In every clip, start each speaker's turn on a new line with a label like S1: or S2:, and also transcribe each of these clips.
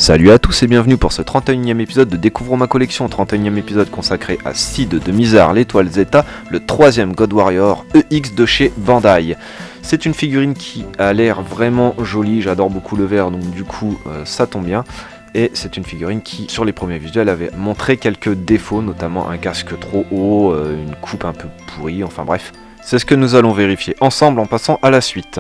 S1: Salut à tous et bienvenue pour ce 31e épisode de Découvrons ma collection, 31e épisode consacré à Sid de Mizar, l'étoile Zeta, le 3ème God Warrior EX de chez Bandai. C'est une figurine qui a l'air vraiment jolie, j'adore beaucoup le vert donc du coup ça tombe bien. Et c'est une figurine qui, sur les premiers visuels, avait montré quelques défauts, notamment un casque trop haut, une coupe un peu pourrie, enfin bref. C'est ce que nous allons vérifier ensemble en passant à la suite.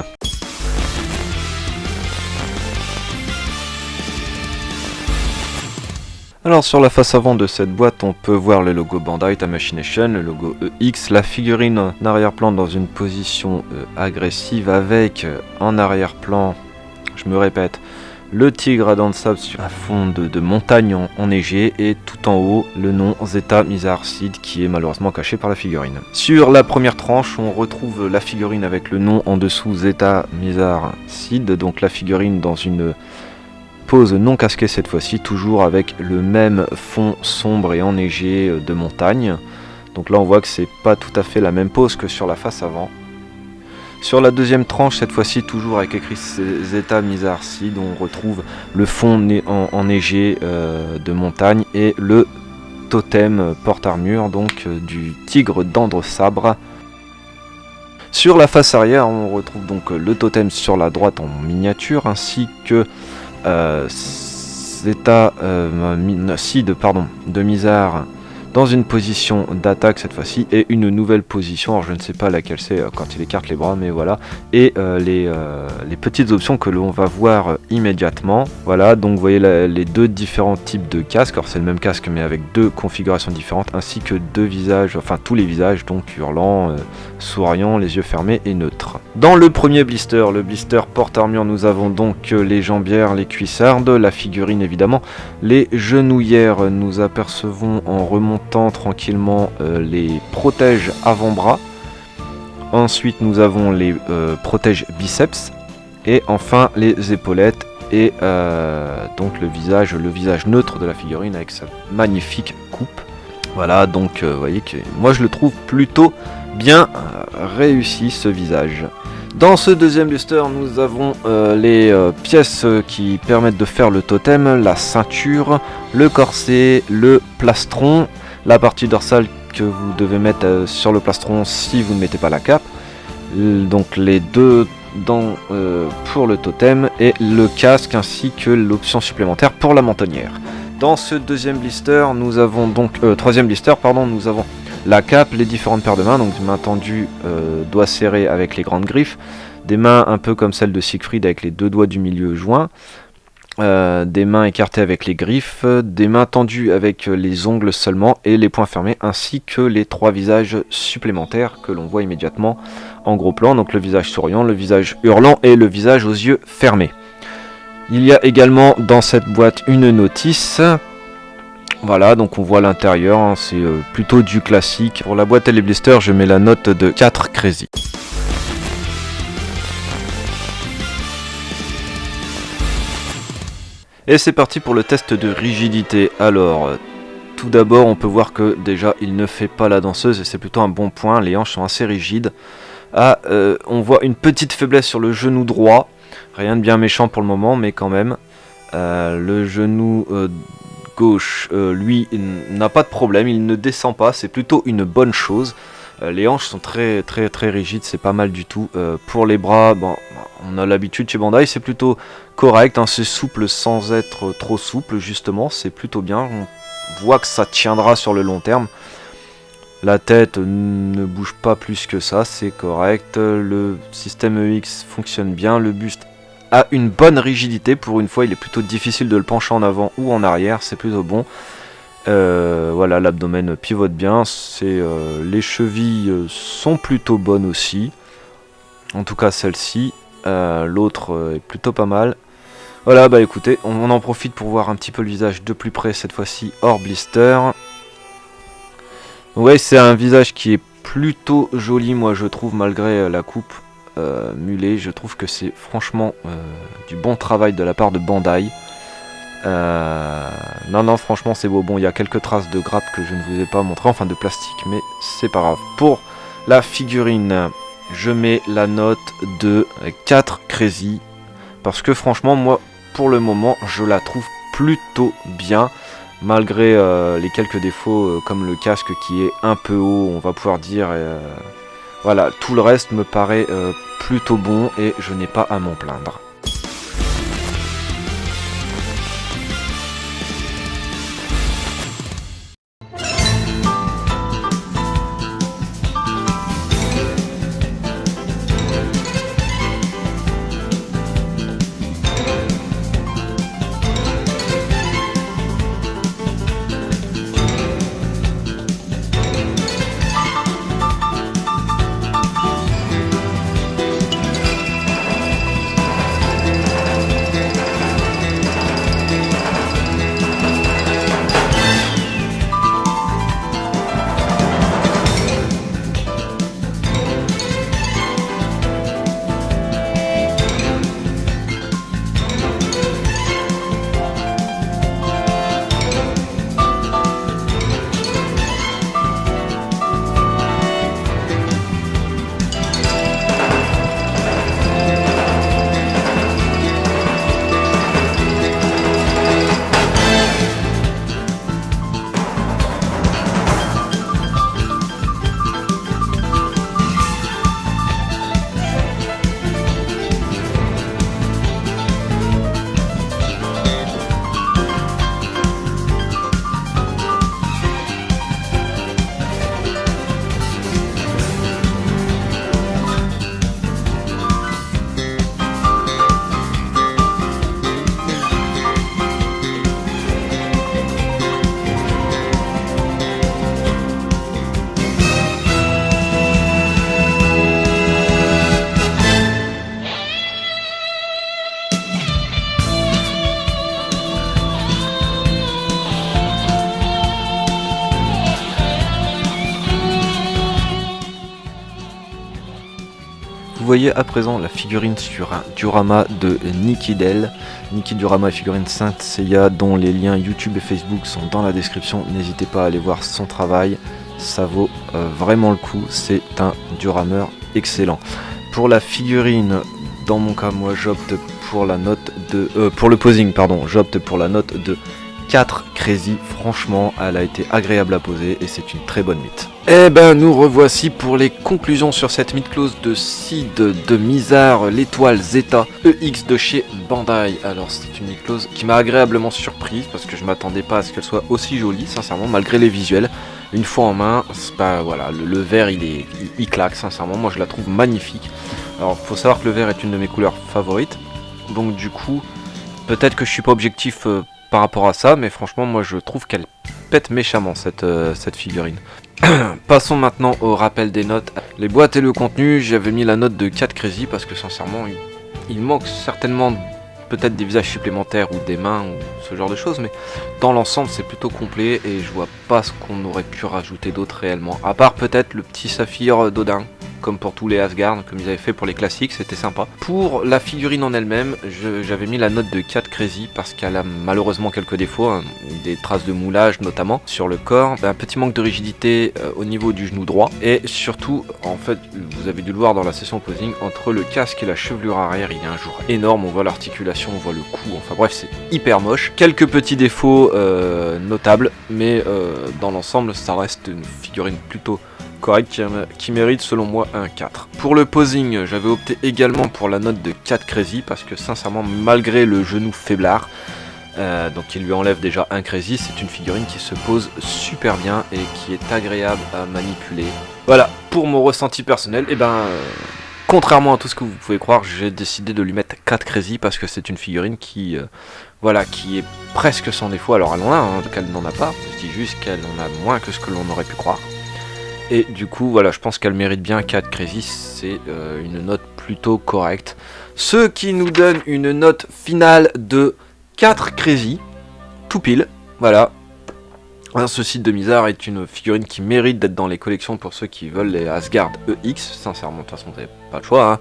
S1: Alors sur la face avant de cette boîte, on peut voir le logo Bandai Tamashii, le logo EX, la figurine en arrière-plan dans une position agressive avec en arrière-plan, je me répète, le tigre à dents de sable sur un fond de montagne enneigée et tout en haut le nom Zeta Mizar Sid qui est malheureusement caché par la figurine. Sur la première tranche, on retrouve la figurine avec le nom en dessous Zeta Mizar Sid, donc la figurine dans une pose non casquée cette fois-ci, toujours avec le même fond sombre et enneigé de montagne. Donc là on voit que c'est pas tout à fait la même pose que sur la face avant. Sur la deuxième tranche, cette fois-ci toujours avec écrit Zeta Mizar Sid, on retrouve le fond enneigé de montagne et le totem porte-armure donc du tigre dents sabre. Sur la face arrière, on retrouve donc le totem sur la droite en miniature ainsi que Zeta Sid de Mizar dans une position d'attaque cette fois-ci et une nouvelle position, alors je ne sais pas laquelle c'est quand il écarte les bras mais voilà, et les petites options que l'on va voir immédiatement. Voilà, donc vous voyez les deux différents types de casques, alors c'est le même casque mais avec deux configurations différentes ainsi que deux visages, enfin tous les visages donc hurlant, souriant, les yeux fermés et neutres. Dans le premier blister, le blister porte-armure, nous avons donc les jambières, les cuissardes, la figurine évidemment, les genouillères, nous apercevons en remontant tranquillement les protèges avant-bras. Ensuite nous avons les protèges biceps et enfin les épaulettes et donc le visage neutre de la figurine avec sa magnifique coupe. Voilà, donc vous voyez que moi je le trouve plutôt bien réussi ce visage. Dans ce deuxième blister, nous avons les pièces qui permettent de faire le totem, la ceinture, le corset, le plastron, la partie dorsale que vous devez mettre sur le plastron si vous ne mettez pas la cape, donc les deux dents pour le totem et le casque ainsi que l'option supplémentaire pour la mentonnière. Dans ce deuxième blister, nous avons donc troisième blister, pardon, nous avons la cape, les différentes paires de mains, donc main tendue, doigts serrés avec les grandes griffes, des mains un peu comme celle de Siegfried avec les deux doigts du milieu joints, des mains écartées avec les griffes, des mains tendues avec les ongles seulement et les poings fermés, ainsi que les trois visages supplémentaires que l'on voit immédiatement en gros plan, donc le visage souriant, le visage hurlant et le visage aux yeux fermés. Il y a également dans cette boîte une notice. Voilà, donc on voit l'intérieur, hein, c'est plutôt du classique. Pour la boîte et les blisters, je mets la note de 4 crazy. Et c'est parti pour le test de rigidité. Alors, tout d'abord, on peut voir que déjà, il ne fait pas la danseuse et c'est plutôt un bon point. Les hanches sont assez rigides. On voit une petite faiblesse sur le genou droit. Rien de bien méchant pour le moment, mais quand même. Le genou gauche, lui, n'a pas de problème, il ne descend pas, c'est plutôt une bonne chose. Les hanches sont très très très rigides, c'est pas mal du tout. Pour les bras, bon, on a l'habitude chez Bandai, c'est plutôt correct, hein, c'est souple sans être trop souple justement, c'est plutôt bien. On voit que ça tiendra sur le long terme. La tête ne bouge pas plus que ça, c'est correct. Le système EX fonctionne bien, le buste a une bonne rigidité, pour une fois il est plutôt difficile de le pencher en avant ou en arrière, c'est plutôt bon. Voilà, l'abdomen pivote bien, les chevilles sont plutôt bonnes aussi, en tout cas celle-ci, l'autre est plutôt pas mal. Voilà, bah écoutez, on en profite pour voir un petit peu le visage de plus près, cette fois-ci hors blister. Ouais, c'est un visage qui est plutôt joli, moi je trouve, malgré la coupe mulet. Je trouve que c'est franchement du bon travail de la part de Bandai. Non, franchement c'est beau. Bon, il y a quelques traces de grappe que je ne vous ai pas montré, enfin de plastique, mais c'est pas grave. Pour la figurine, je mets la note de 4 crazy, parce que franchement, moi, pour le moment, je la trouve plutôt bien. Malgré les quelques défauts comme le casque qui est un peu haut, on va pouvoir dire. Voilà, tout le reste me paraît plutôt bon et je n'ai pas à m'en plaindre. Vous voyez à présent la figurine sur un diorama de Niki Dell. Niki Diorama et figurine Saint Seiya dont les liens YouTube et Facebook sont dans la description. N'hésitez pas à aller voir son travail, ça vaut vraiment le coup, c'est un diorameur excellent. Pour la figurine, dans mon cas moi j'opte pour la note de... pour le posing pardon, j'opte pour la note de 4 Crazy, franchement elle a été agréable à poser et c'est une très bonne mythe. Et ben nous revoici pour les conclusions sur cette mythe close de Sid de Mizar, l'étoile Zeta EX de chez Bandai. Alors c'est une mythe close qui m'a agréablement surprise parce que je m'attendais pas à ce qu'elle soit aussi jolie sincèrement malgré les visuels. Une fois en main, c'est pas, voilà, le vert il claque sincèrement, moi je la trouve magnifique. Alors faut savoir que le vert est une de mes couleurs favorites, donc du coup peut-être que je suis pas objectif par rapport à ça, mais franchement moi je trouve qu'elle pète méchamment cette figurine. Passons maintenant au rappel des notes. Les boîtes et le contenu, j'avais mis la note de 4 Crazy parce que sincèrement il manque certainement peut-être des visages supplémentaires ou des mains ou ce genre de choses, mais dans l'ensemble c'est plutôt complet et je vois pas ce qu'on aurait pu rajouter d'autre réellement, à part peut-être le petit saphir d'Odin comme pour tous les Asgard, comme ils avaient fait pour les classiques, c'était sympa. Pour la figurine en elle-même, j'avais mis la note de 4 Crazy parce qu'elle a malheureusement quelques défauts, hein, des traces de moulage notamment sur le corps, un petit manque de rigidité au niveau du genou droit, et surtout, en fait, vous avez dû le voir dans la session posing, entre le casque et la chevelure arrière, il y a un jour énorme, on voit l'articulation, on voit le cou, enfin bref, c'est hyper moche. Quelques petits défauts notables, mais dans l'ensemble, ça reste une figurine plutôt correct qui mérite selon moi un 4. Pour le posing, j'avais opté également pour la note de 4 Crazy parce que sincèrement malgré le genou faiblard, donc il lui enlève déjà un Crazy, c'est une figurine qui se pose super bien et qui est agréable à manipuler. Voilà, pour mon ressenti personnel, et contrairement à tout ce que vous pouvez croire, j'ai décidé de lui mettre 4 Crazy parce que c'est une figurine qui qui est presque sans défaut. Alors elle en a, hein, qu'elle n'en a pas, je dis juste qu'elle en a moins que ce que l'on aurait pu croire. Et du coup, voilà, je pense qu'elle mérite bien 4 Crazy, c'est une note plutôt correcte. Ce qui nous donne une note finale de 4 Crazy, tout pile, voilà. Ce site de Mizar est une figurine qui mérite d'être dans les collections pour ceux qui veulent les Asgard EX, sincèrement, de toute façon, vous n'avez pas le choix.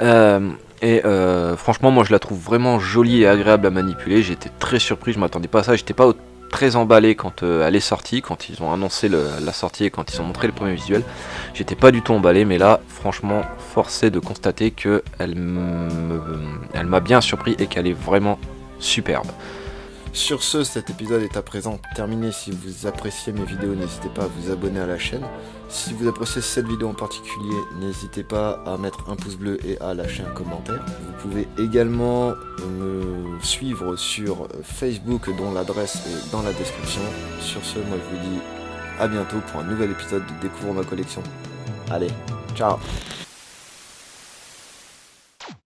S1: Hein. Franchement, moi je la trouve vraiment jolie et agréable à manipuler, j'ai été très surpris, je m'attendais pas à ça, j'étais pas très emballé quand elle est sortie, quand ils ont annoncé la sortie et quand ils ont montré le premier visuel. J'étais pas du tout emballé, mais là franchement forcé de constater que elle m'a bien surpris et qu'elle est vraiment superbe.
S2: Sur ce, cet épisode est à présent terminé. Si vous appréciez mes vidéos, n'hésitez pas à vous abonner à la chaîne. Si vous appréciez cette vidéo en particulier, n'hésitez pas à mettre un pouce bleu et à lâcher un commentaire. Vous pouvez également me suivre sur Facebook, dont l'adresse est dans la description. Sur ce, moi je vous dis à bientôt pour un nouvel épisode de Découvre ma collection. Allez, ciao!